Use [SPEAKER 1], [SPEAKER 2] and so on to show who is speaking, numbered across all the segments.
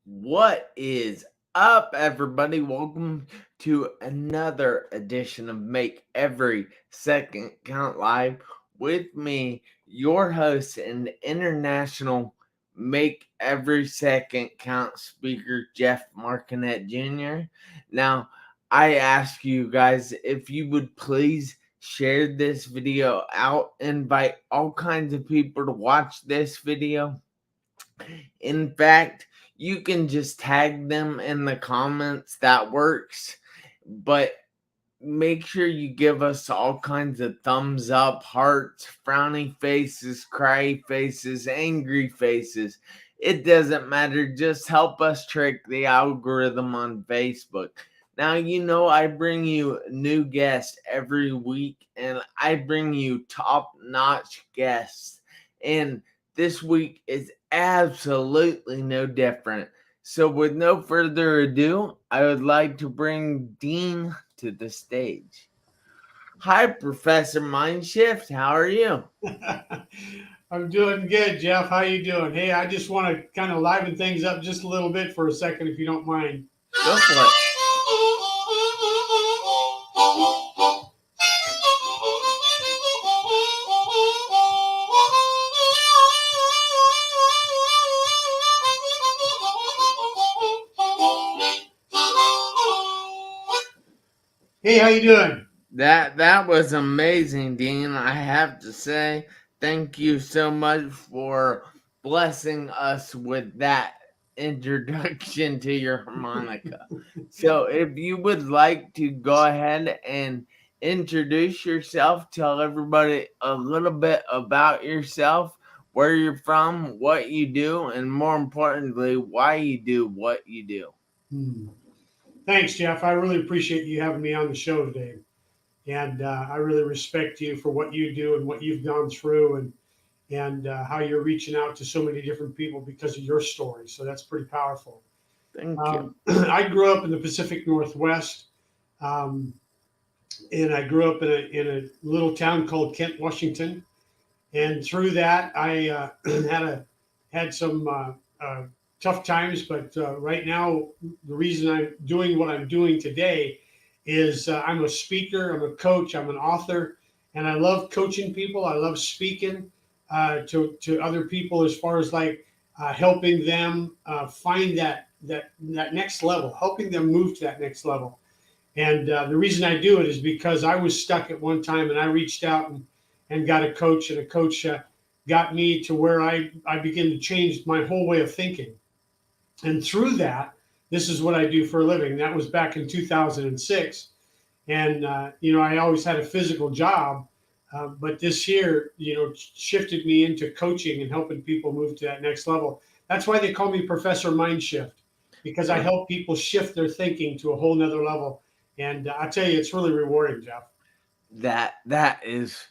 [SPEAKER 1] What is up, everybody? Welcome to another edition of Make Every Second Count Live with me, your host and international Make Every Second Count speaker, Jeff Marconette Jr. Now, I ask you guys if you would please share this video out, invite all kinds of people to watch this video. In fact, you can just tag them in the comments. That works. But make sure you give us all kinds of thumbs up, hearts, frowny faces, cry faces, angry faces. It doesn't matter. Just help us trick the algorithm on Facebook. Now, I bring you new guests every week, and I bring you top notch guests. And this week is absolutely no different. So, with no further ado, I would like to bring Dean to the stage. Hi, Professor Mindshift. How are you?
[SPEAKER 2] I'm doing good, Jeff. How you doing? Hey, I just want to kind of liven things up just a little bit for a second, if you don't mind.
[SPEAKER 1] Go for it.
[SPEAKER 2] Hey, how you doing?
[SPEAKER 1] That was amazing, Dean. I have to say, thank you so much for blessing us with that introduction to your harmonica. So, if you would like to go ahead and introduce yourself, tell everybody a little bit about yourself, where you're from, what you do, and more importantly, why you do what you do.
[SPEAKER 2] Hmm. Thanks, Jeff. I really appreciate you having me on the show today, and I really respect you for what you do and what you've gone through, and how you're reaching out to so many different people because of your story. So that's pretty powerful.
[SPEAKER 1] Thank you.
[SPEAKER 2] I grew up in the Pacific Northwest. Um, and I grew up in a little town called Kent, Washington. And through that, I had some tough times. But right now, the reason I'm doing what I'm doing today is I'm a speaker, I'm a coach, I'm an author, and I love coaching people. I love speaking to other people as far as like helping them find that next level, helping them move to that next level. And the reason I do it is because I was stuck at one time and I reached out and got a coach, and a coach got me to where I began to change my whole way of thinking. And through that, this is what I do for a living. That was back in 2006. And, I always had a physical job, but this year, shifted me into coaching and helping people move to that next level. That's why they call me Professor Mindshift, because I help people shift their thinking to a whole nother level. And I tell you, it's really rewarding, Jeff.
[SPEAKER 1] That is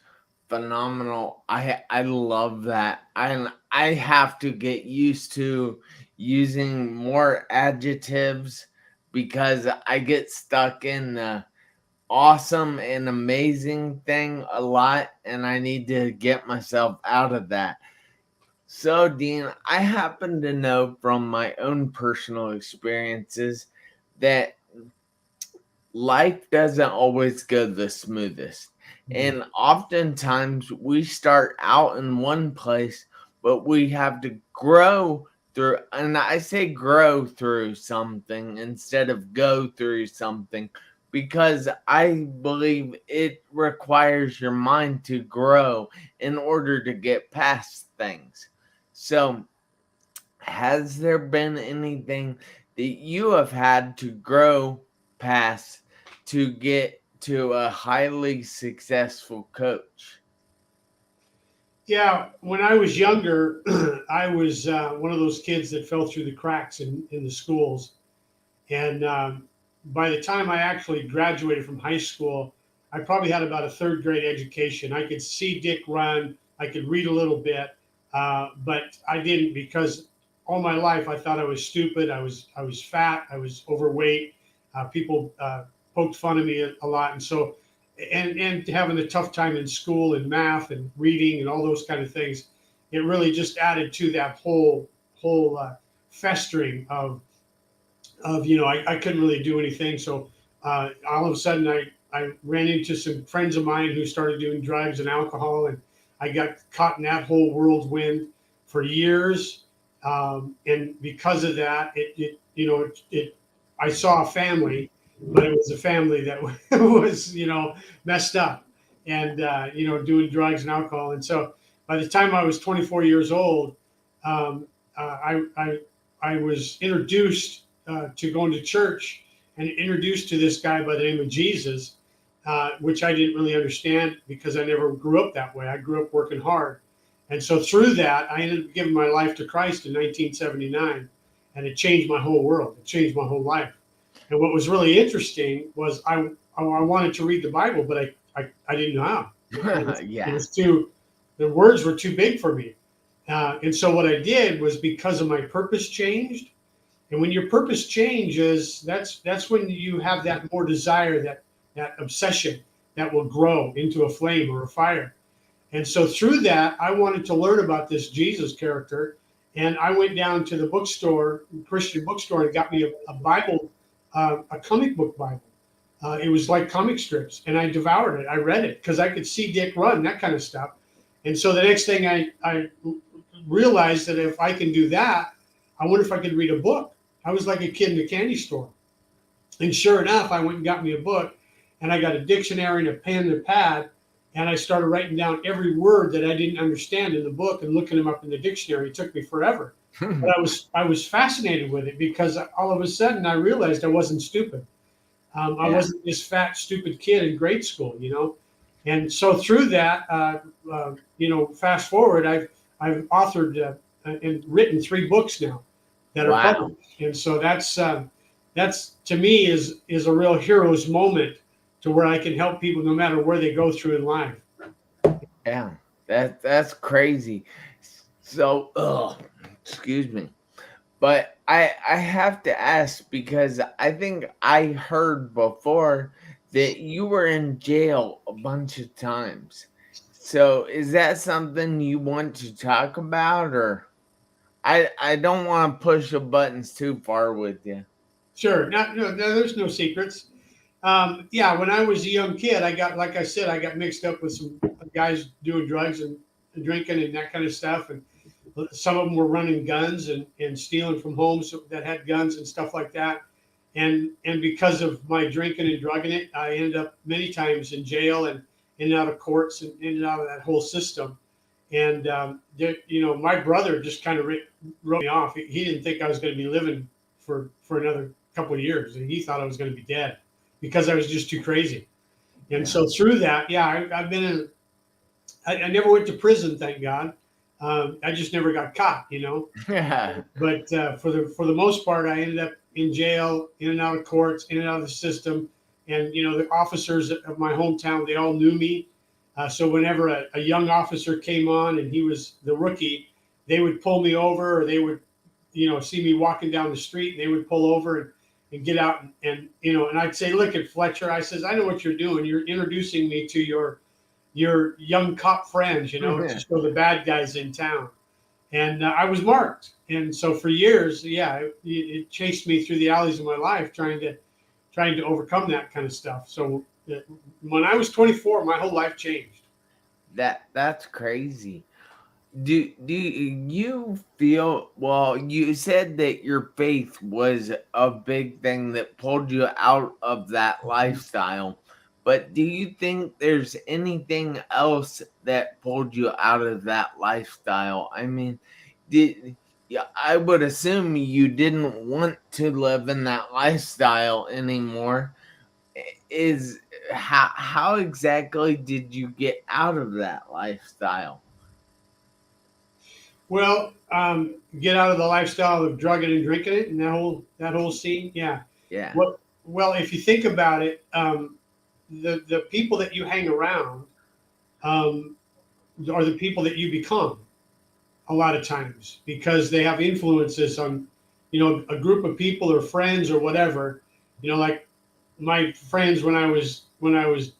[SPEAKER 1] phenomenal. I love that. I have to get used to using more adjectives because I get stuck in the awesome and amazing thing a lot, and I need to get myself out of that. So, Dean, I happen to know from my own personal experiences that life doesn't always go the smoothest.
[SPEAKER 2] Mm.
[SPEAKER 1] And oftentimes we start out in one place, but we have to grow through, and I say grow through something instead of go through something, because I believe it requires your mind to grow in order to get past things. So, has there been anything that you have had to grow past to get to a highly successful coach?
[SPEAKER 2] Yeah, when I was younger, I was one of those kids that fell through the cracks in the schools. And by the time I actually graduated from high school, I probably had about a third grade education. I could see Dick run, I could read a little bit, but I didn't, because all my life I thought I was stupid. I was fat. I was overweight. People poked fun of me a lot, and so and having a tough time in school and math and reading and all those kind of things, it really just added to that whole festering of I couldn't really do anything. So all of a sudden I ran into some friends of mine who started doing drugs and alcohol, and I got caught in that whole whirlwind for years. And because of that, I saw a family, but it was a family that was, messed up and, doing drugs and alcohol. And so by the time I was 24 years old, um, I was introduced to going to church and introduced to this guy by the name of Jesus, which I didn't really understand because I never grew up that way. I grew up working hard. And so through that, I ended up giving my life to Christ in 1979, and it changed my whole world. It changed my whole life. And what was really interesting was I wanted to read the Bible, but I didn't know how.
[SPEAKER 1] Yeah.
[SPEAKER 2] It was the words were too big for me. And so what I did was, because of my purpose changed. And when your purpose changes, that's when you have that more desire, that obsession that will grow into a flame or a fire. And so through that, I wanted to learn about this Jesus character. And I went down to the bookstore, Christian bookstore, and got me a Bible, a comic book Bible. It was like comic strips, and I devoured it. I read it because I could see Dick run, that kind of stuff. And so the next thing I realized that if I can do that, I wonder if I could read a book. I was like a kid in a candy store. And sure enough, I went and got me a book, and I got a dictionary and a pen and a pad, and I started writing down every word that I didn't understand in the book and looking them up in the dictionary. It took me forever. But I was fascinated with it because all of a sudden I realized I wasn't stupid. I wasn't this fat, stupid kid in grade school, And so through that, fast forward, I've authored and written 3 books now that are published. And so that's to me is a real hero's moment, to where I can help people no matter where they go through in life.
[SPEAKER 1] Yeah, that's crazy. So, excuse me. But I have to ask, because I think I heard before that you were in jail a bunch of times. So is that something you want to talk about, or I don't want to push the buttons too far with you.
[SPEAKER 2] Sure. No, there's no secrets. When I was a young kid, like I said, I got mixed up with some guys doing drugs and drinking and that kind of stuff. And some of them were running guns and stealing from homes that had guns and stuff like that. And because of my drinking and drugging it, I ended up many times in jail and in and out of courts and in and out of that whole system. And, my brother just kind of wrote me off. He didn't think I was going to be living for another couple of years. And he thought I was going to be dead because I was just too crazy. And so through that, I've been in, I never went to prison, thank God. I just never got caught,
[SPEAKER 1] Yeah.
[SPEAKER 2] But for the most part, I ended up in jail, in and out of courts, in and out of the system. And, the officers of my hometown, they all knew me. So whenever a young officer came on and he was the rookie, they would pull me over, or they would, see me walking down the street, and they would pull over and get out and I'd say, "Look at Fletcher," I says, "I know what you're doing. You're introducing me to your young cop friends, to show the bad guys in town." And I was marked. And so for years, it chased me through the alleys of my life, trying to overcome that kind of stuff. So when I was 24, my whole life changed.
[SPEAKER 1] That's crazy. Do you feel, well, you said that your faith was a big thing that pulled you out of that lifestyle, but do you think there's anything else that pulled you out of that lifestyle? I mean, I would assume you didn't want to live in that lifestyle anymore. Is how exactly did you get out of that lifestyle?
[SPEAKER 2] Well, get out of the lifestyle of drugging and drinking it, and that whole scene. Yeah.
[SPEAKER 1] Yeah.
[SPEAKER 2] Well, if you think about it, the people that you hang around are the people that you become a lot of times, because they have influences on, a group of people or friends or whatever. Like my friends when I was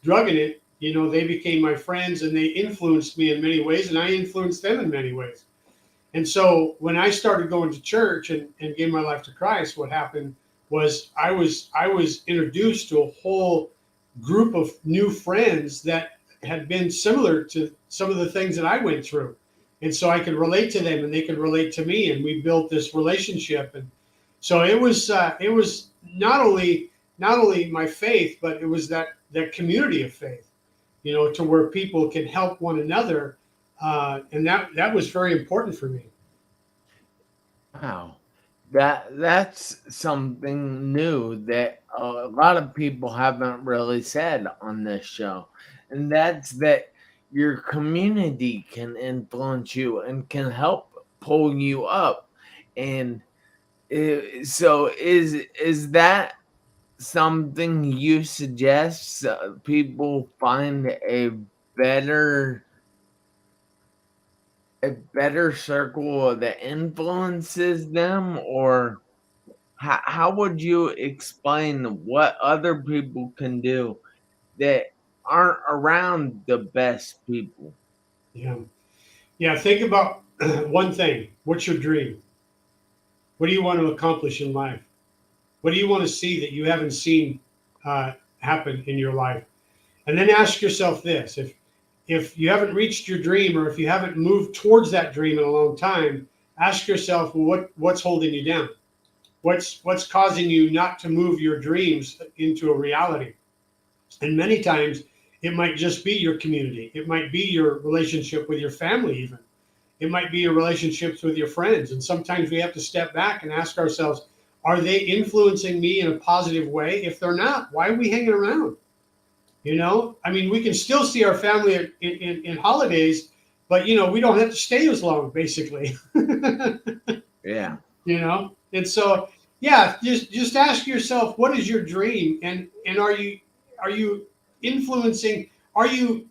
[SPEAKER 2] drugging it, they became my friends, and they influenced me in many ways, and I influenced them in many ways. And so when I started going to church and gave my life to Christ, what happened was I was introduced to a whole group of new friends that had been similar to some of the things that I went through. And so I could relate to them and they could relate to me, and we built this relationship. And so it was not only my faith, but it was that community of faith, to where people can help one another, and that was very important for me.
[SPEAKER 1] Wow. That's something new that a lot of people haven't really said on this show. And that's that your community can influence you and can help pull you up. And so is that something you suggest people find better a better circle that influences them, or how would you explain what other people can do that aren't around the best people?
[SPEAKER 2] Yeah. Yeah. Think about one thing. What's your dream? What do you want to accomplish in life? What do you want to see that you haven't seen happen in your life? And then ask yourself this: if you haven't reached your dream, or if you haven't moved towards that dream in a long time, ask yourself, well, what's holding you down? What's causing you not to move your dreams into a reality? And many times it might just be your community. It might be your relationship with your family, even. It might be your relationships with your friends. And sometimes we have to step back and ask ourselves, are they influencing me in a positive way? If they're not, why are we hanging around? I mean, we can still see our family in holidays, but we don't have to stay as long, basically.
[SPEAKER 1] Yeah.
[SPEAKER 2] And so, yeah, just ask yourself, what is your dream, and are you influencing? Are you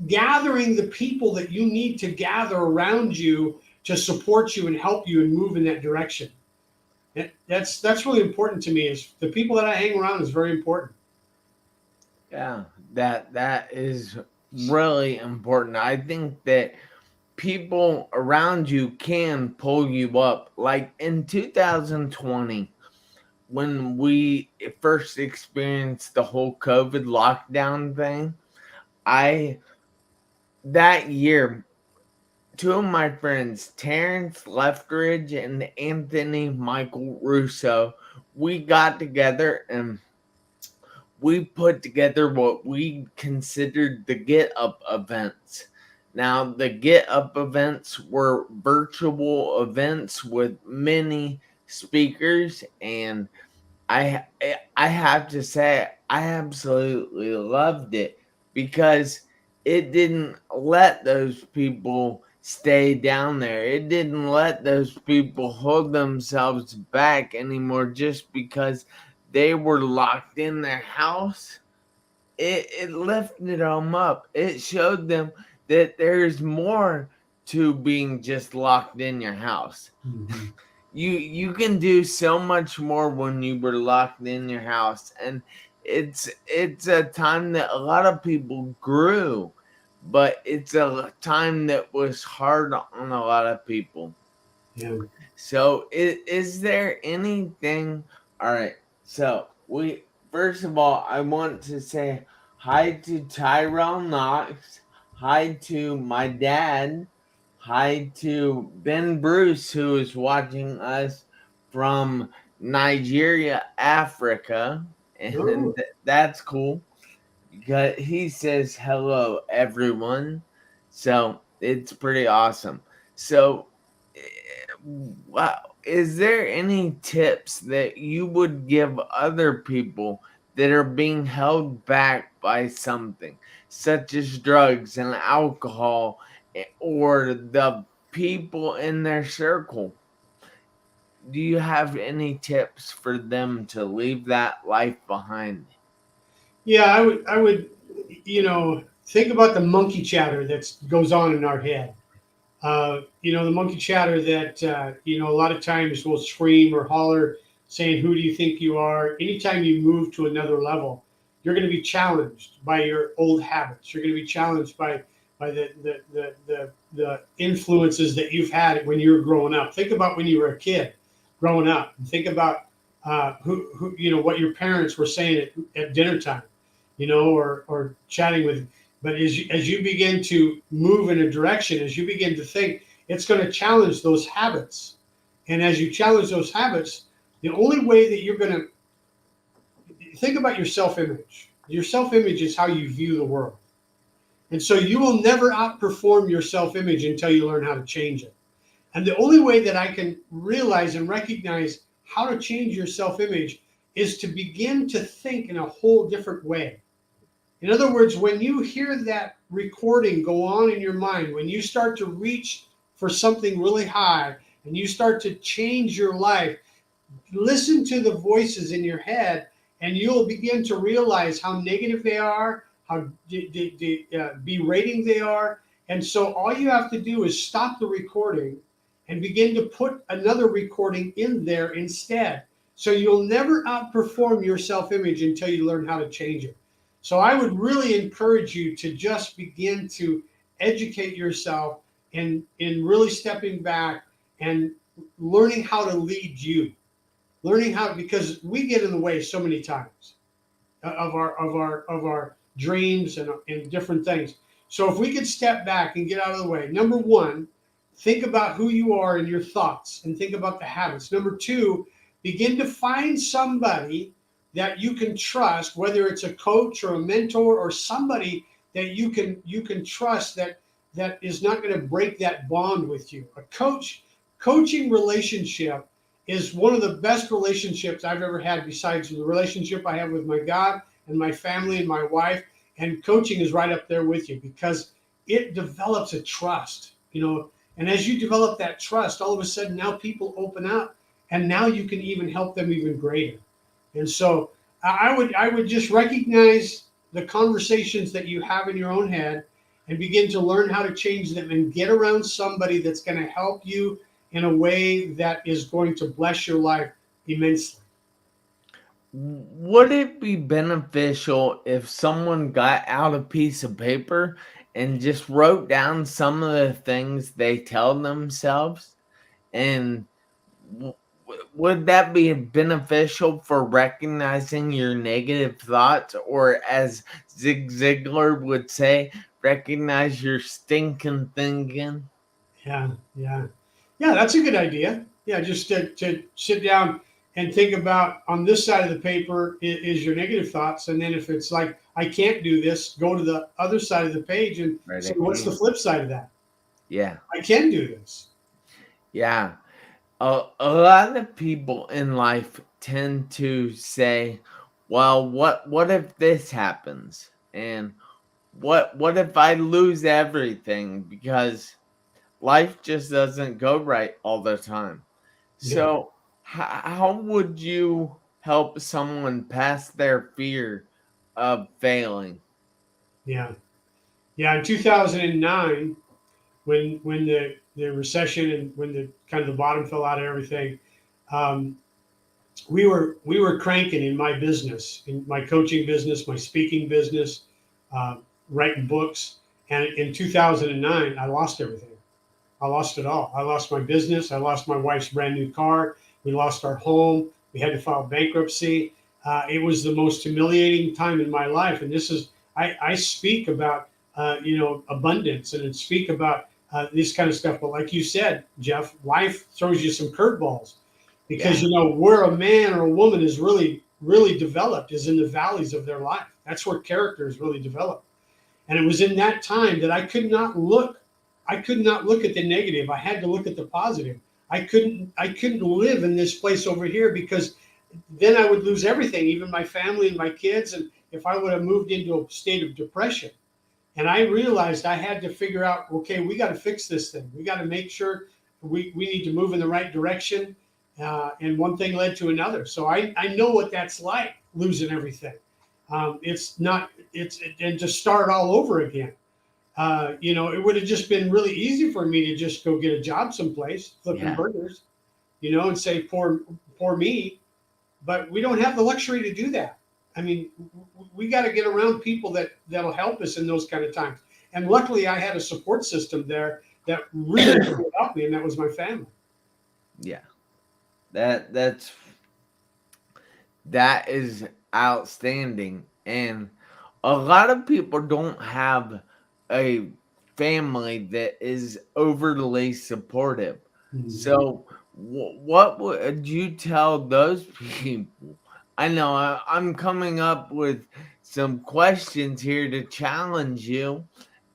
[SPEAKER 2] gathering the people that you need to gather around you to support you and help you and move in that direction? That's really important to me. Is the people that I hang around is very important.
[SPEAKER 1] Yeah, that is really important. I think that people around you can pull you up. Like in 2020, when we first experienced the whole COVID lockdown thing, I that year, two of my friends, Terrence Leftridge and Anthony Michael Russo, we got together and we put together what we considered the Get Up events. Now, the Get Up events were virtual events with many speakers, and I have to say I absolutely loved it because it didn't let those people stay down there. It didn't let those people hold themselves back anymore just because they were locked in their house. It lifted them up. It showed them that there's more to being just locked in your house.
[SPEAKER 2] Mm-hmm.
[SPEAKER 1] You can do so much more when you were locked in your house, and it's a time that a lot of people grew, but it's a time that was hard on a lot of people.
[SPEAKER 2] Yeah.
[SPEAKER 1] So is there anything? All right, so we first of all, I want to say hi to Tyrell Knox, hi to my dad, hi to Ben Bruce, who is watching us from Nigeria, Africa, and
[SPEAKER 2] Oh,
[SPEAKER 1] that's cool because he says hello, everyone. So it's pretty awesome. So, wow, is there any tips that you would give other people that are being held back by something, such as drugs and alcohol, or the people in their circle? Do you have any tips for them to leave that life behind?
[SPEAKER 2] yeah. I would, think about the monkey chatter that goes on in our head. The monkey chatter that a lot of times will scream or holler, saying, "Who do you think you are?" Anytime you move to another level, you're going to be challenged by your old habits. You're going to be challenged by by the influences that you've had when you were growing up. Think about when you were a kid growing up. And think about who what your parents were saying at dinner time, or chatting with. But as you begin to move in a direction, as you begin to think, it's going to challenge those habits. And as you challenge those habits, the only way that you're going to think about your self-image. Your self-image is how you view the world. And so you will never outperform your self-image until you learn how to change it. And the only way that I can realize and recognize how to change your self-image is to begin to think in a whole different way. In other words, when you hear that recording go on in your mind, when you start to reach for something really high and you start to change your life, listen to the voices in your head and you'll begin to realize how negative they are, how berating they are. And so all you have to do is stop the recording and begin to put another recording in there instead. So you'll never outperform your self-image until you learn how to change it. So I would really encourage you to just begin to educate yourself in really stepping back and learning how to lead you. Learning how, because we get in the way so many times of our dreams and different things. So if we could step back and get out of the way, number one, think about who you are and your thoughts and think about the habits. Number two, begin to find somebody that you can trust, whether it's a coach or a mentor or somebody that you can trust that is not going to break that bond with you. A coaching relationship is one of the best relationships I've ever had, besides the relationship I have with my God and my family and my wife. And coaching is right up there with you because it develops a trust, and as you develop that trust, all of a sudden now people open up and now you can even help them even greater. And so I would just recognize the conversations that you have in your own head and begin to learn how to change them and get around somebody that's going to help you in a way that is going to bless your life immensely.
[SPEAKER 1] Would it be beneficial if someone got out a piece of paper and just wrote down some of the things they tell themselves? And would that be beneficial for recognizing your negative thoughts? Or as Zig Ziglar would say, recognize your stinking thinking?
[SPEAKER 2] Yeah. That's a good idea. Yeah, just to sit down and think about, on this side of the paper is your negative thoughts, and then if it's like I can't do this, go to the other side of the page and say, what's the flip side of that?
[SPEAKER 1] Yeah.
[SPEAKER 2] I can do this.
[SPEAKER 1] Yeah. A lot of people in life tend to say, well, what if this happens? And what if I lose everything? Because life just doesn't go right all the time.
[SPEAKER 2] Yeah.
[SPEAKER 1] So how would you help someone pass their fear of failing?
[SPEAKER 2] Yeah. In 2009, when the recession and when the kind of the bottom fell out of everything, um, we were cranking in my business, in my coaching business, my speaking business, uh, writing books. And in 2009, I lost everything. I lost it all. I lost my business. I lost my wife's brand new car. We lost our home. We had to file bankruptcy. It was the most humiliating time in my life. And this is, I speak about, abundance and speak about this kind of stuff. But like you said, Jeff, life throws you some curveballs because, where a man or a woman is really, really developed is in the valleys of their life. That's where character is really developed. And it was in that time that I could not look at the negative. I had to look at the positive. I couldn't live in this place over here because then I would lose everything, even my family and my kids. And if I would have moved into a state of depression, and I realized I had to figure out, okay, we got to fix this thing. We got to make sure we need to move in the right direction. And one thing led to another. So I know what that's like, losing everything. And to start all over again. It would have just been really easy for me to just go get a job someplace flipping burgers, and say, poor me. But we don't have the luxury to do that. I mean, we got to get around people that'll help us in those kind of times. And luckily I had a support system there that really helped me, and that was my family.
[SPEAKER 1] Yeah. That is outstanding. And a lot of people don't have a family that is overly supportive. So, what would you tell those people? I know I'm coming up with some questions here to challenge you,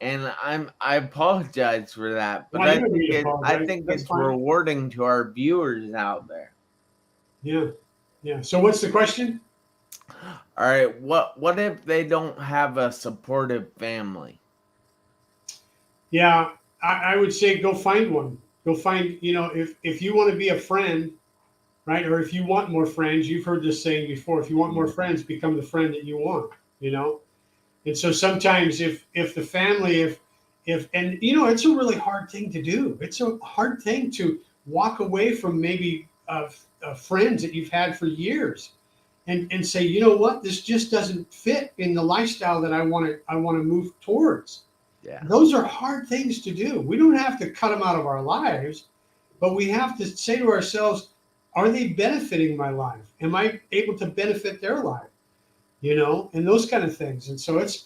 [SPEAKER 1] and I apologize for that, but
[SPEAKER 2] No, you don't need to
[SPEAKER 1] I
[SPEAKER 2] apologize.
[SPEAKER 1] think
[SPEAKER 2] That's
[SPEAKER 1] it's
[SPEAKER 2] fine.
[SPEAKER 1] rewarding to our viewers out there.
[SPEAKER 2] Yeah. Yeah. So what's the question?
[SPEAKER 1] All right, what if they don't have a supportive family?
[SPEAKER 2] Yeah, I would say go find one. Go find, if you want to be a friend, right? Or if you want more friends, you've heard this saying before, if you want more friends, become the friend that you want, you know? And so sometimes if the family, if and it's a really hard thing to do. It's a hard thing to walk away from maybe friends that you've had for years, and say, you know what, this just doesn't fit in the lifestyle that I want to move towards.
[SPEAKER 1] Yeah.
[SPEAKER 2] Those are hard things to do. We don't have to cut them out of our lives, but we have to say to ourselves, are they benefiting my life? Am I able to benefit their life? And those kind of things. And so it's a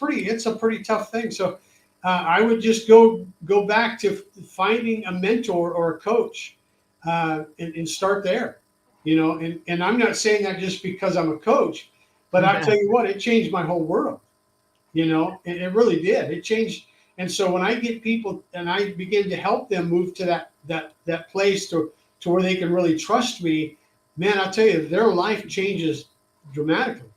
[SPEAKER 2] pretty tough thing. So I would just go back to finding a mentor or a coach, and start there. And I'm not saying that just because I'm a coach, but I'll tell you what, it changed my whole world. It really did. It changed. And so when I get people and I begin to help them move to that place to where they can really trust me, man, I'll tell you, their life changes dramatically.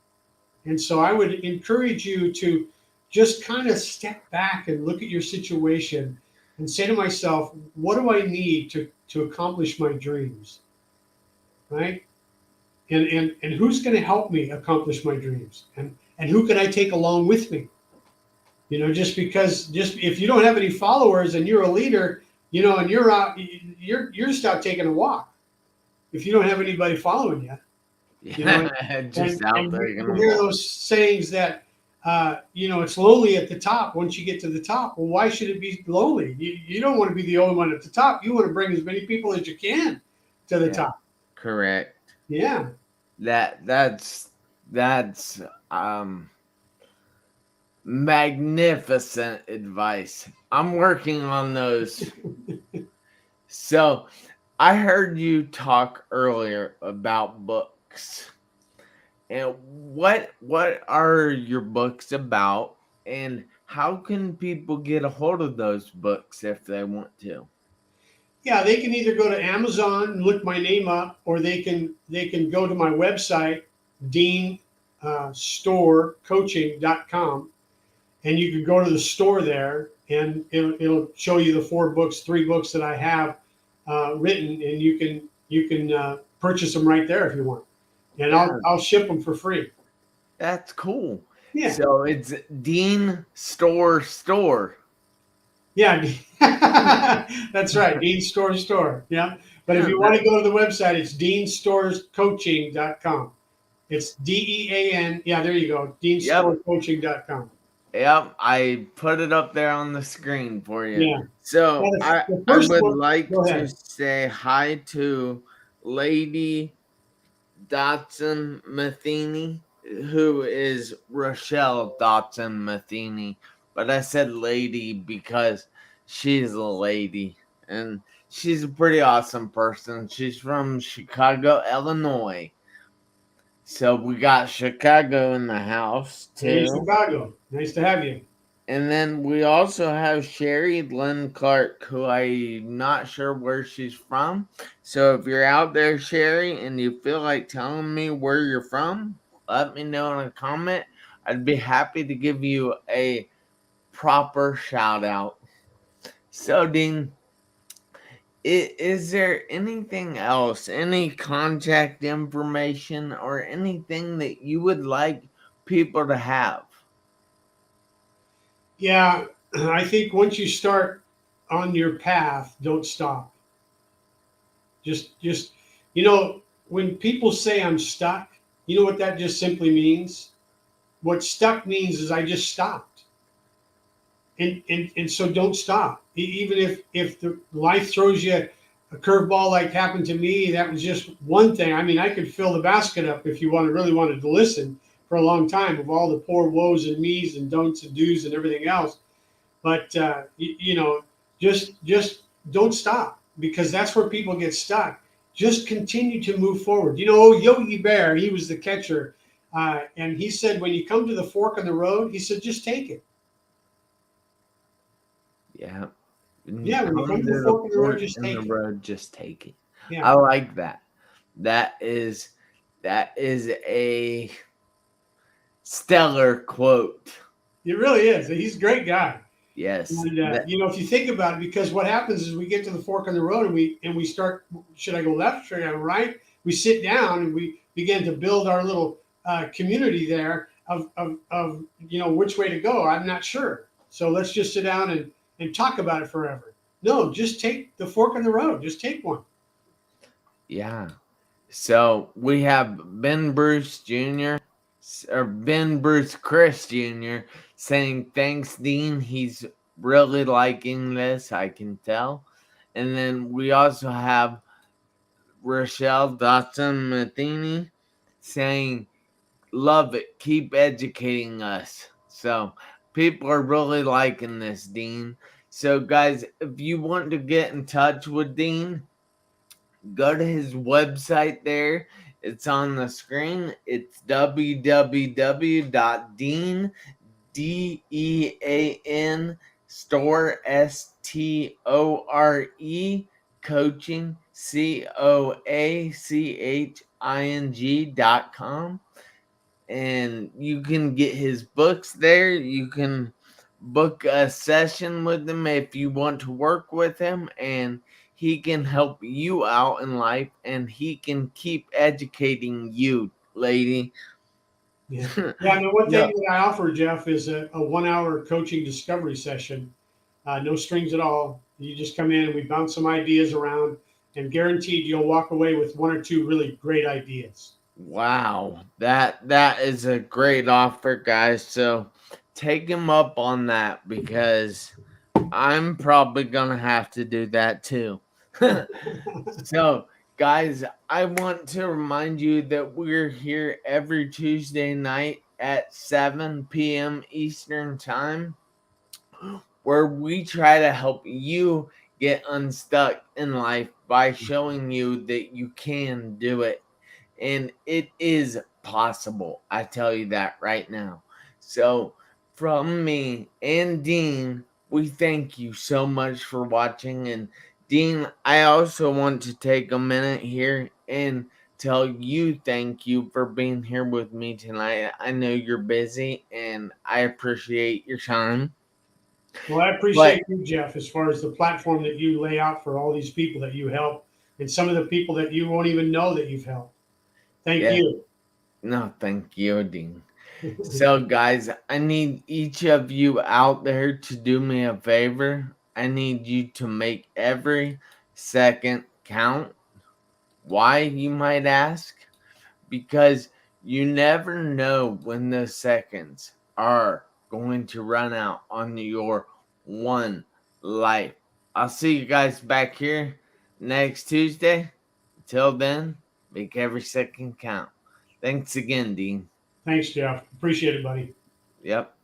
[SPEAKER 2] And so I would encourage you to just kind of step back and look at your situation and say to myself, what do I need to accomplish my dreams? Right? And who's going to help me accomplish my dreams? And who can I take along with me? Just if you don't have any followers and you're a leader, and you're out, you're just out taking a walk. If you don't have anybody following you,
[SPEAKER 1] Just out
[SPEAKER 2] and
[SPEAKER 1] there.
[SPEAKER 2] you hear those sayings that, it's lonely at the top once you get to the top. Well, why should it be lonely? You don't want to be the only one at the top. You want to bring as many people as you can to the top.
[SPEAKER 1] Correct.
[SPEAKER 2] Yeah.
[SPEAKER 1] That's magnificent advice. I'm working on those. So, I heard you talk earlier about books. And what are your books about, and how can people get a hold of those books if they want to?
[SPEAKER 2] Yeah, they can either go to Amazon and look my name up, or they can go to my website, deanstorecoaching.com, and you can go to the store there, and it'll show you the 3 books that I have written, and you can purchase them right there if you want, and I'll ship them for free.
[SPEAKER 1] That's cool.
[SPEAKER 2] Yeah.
[SPEAKER 1] So it's Dean Store.
[SPEAKER 2] Yeah, that's right. Dean Store. Yeah. But if you want to go to the website, it's deanstorecoaching.com. It's DEAN. Yeah, there you go. Deanstorecoaching.com.
[SPEAKER 1] Yep, I put it up there on the screen for you.
[SPEAKER 2] Yeah.
[SPEAKER 1] So
[SPEAKER 2] Yeah,
[SPEAKER 1] I would like
[SPEAKER 2] go
[SPEAKER 1] to
[SPEAKER 2] ahead.
[SPEAKER 1] say hi to Lady Dotson Matheny, who is Rochelle Dotson Matheny. But I said lady because she's a lady. And she's a pretty awesome person. She's from Chicago, Illinois. So we got Chicago in the house too.
[SPEAKER 2] Hey, Chicago. Nice to have you.
[SPEAKER 1] And then we also have Sherry Lynn Clark, who I'm not sure where she's from. So if you're out there, Sherry, and you feel like telling me where you're from, let me know in a comment. I'd be happy to give you a proper shout out. So, Dean, is there anything else, any contact information, or anything that you would like people to have?
[SPEAKER 2] Yeah, I think once you start on your path, don't stop. Just, when people say I'm stuck, you know what that just simply means? What stuck means is I just stopped. and so don't stop. Even if the life throws you a curveball like happened to me, that was just one thing. I mean, I could fill the basket up if you really wanted to listen for a long time of all the poor woes and me's and don'ts and do's and everything else. But just don't stop, because that's where people get stuck. Just continue to move forward. Yogi Bear, he was the catcher, and he said, when you come to the fork in the road, he said, just take it.
[SPEAKER 1] Yeah.
[SPEAKER 2] Yeah, when you come to the fork in the road, just take it.
[SPEAKER 1] Just take it.
[SPEAKER 2] Yeah.
[SPEAKER 1] I like that. That is a stellar quote.
[SPEAKER 2] It really is. He's a great guy.
[SPEAKER 1] Yes.
[SPEAKER 2] And if you think about it, because what happens is we get to the fork in the road and we start. Should I go left? Should I go right? We sit down and we begin to build our little community there of which way to go. I'm not sure. So let's just sit down and talk about it forever. No, just take the fork in the road. Just take one.
[SPEAKER 1] Yeah. So we have Ben Bruce Chris Jr. saying, thanks, Dean. He's really liking this, I can tell. And then we also have Rochelle Dotson Matheny saying, love it. Keep educating us. So people are really liking this, Dean. So guys, if you want to get in touch with Dean, go to his website there. It's on the screen. It's www.dean, DEAN, store, STORE, coaching, COACHING.com. And you can get his books there. You can book a session with him if you want to work with him, and he can help you out in life, and he can keep educating you, lady.
[SPEAKER 2] Yeah. Yeah. No, one thing that I offer, Jeff, is a 1 hour coaching discovery session. No strings at all. You just come in and we bounce some ideas around, and guaranteed you'll walk away with 1 or 2 really great ideas.
[SPEAKER 1] Wow, that is a great offer, guys. So take him up on that, because I'm probably gonna have to do that too. So, guys, I want to remind you that we're here every Tuesday night at 7 p.m. Eastern Time, where we try to help you get unstuck in life by showing you that you can do it. And it is possible. I tell you that right now. So, from me and Dean, we thank you so much for watching. And Dean, I also want to take a minute here and tell you thank you for being here with me tonight. I know you're busy and I appreciate your time.
[SPEAKER 2] Well, I appreciate you, Jeff, as far as the platform that you lay out for all these people that you help, and some of the people that you won't even know that you've helped. Thank you.
[SPEAKER 1] No, thank you, Dean. So, guys, I need each of you out there to do me a favor. I need you to make every second count. Why, you might ask? Because you never know when the seconds are going to run out on your one life. I'll see you guys back here next Tuesday. Until then, make every second count. Thanks again, Dean.
[SPEAKER 2] Thanks, Jeff. Appreciate it, buddy.
[SPEAKER 1] Yep.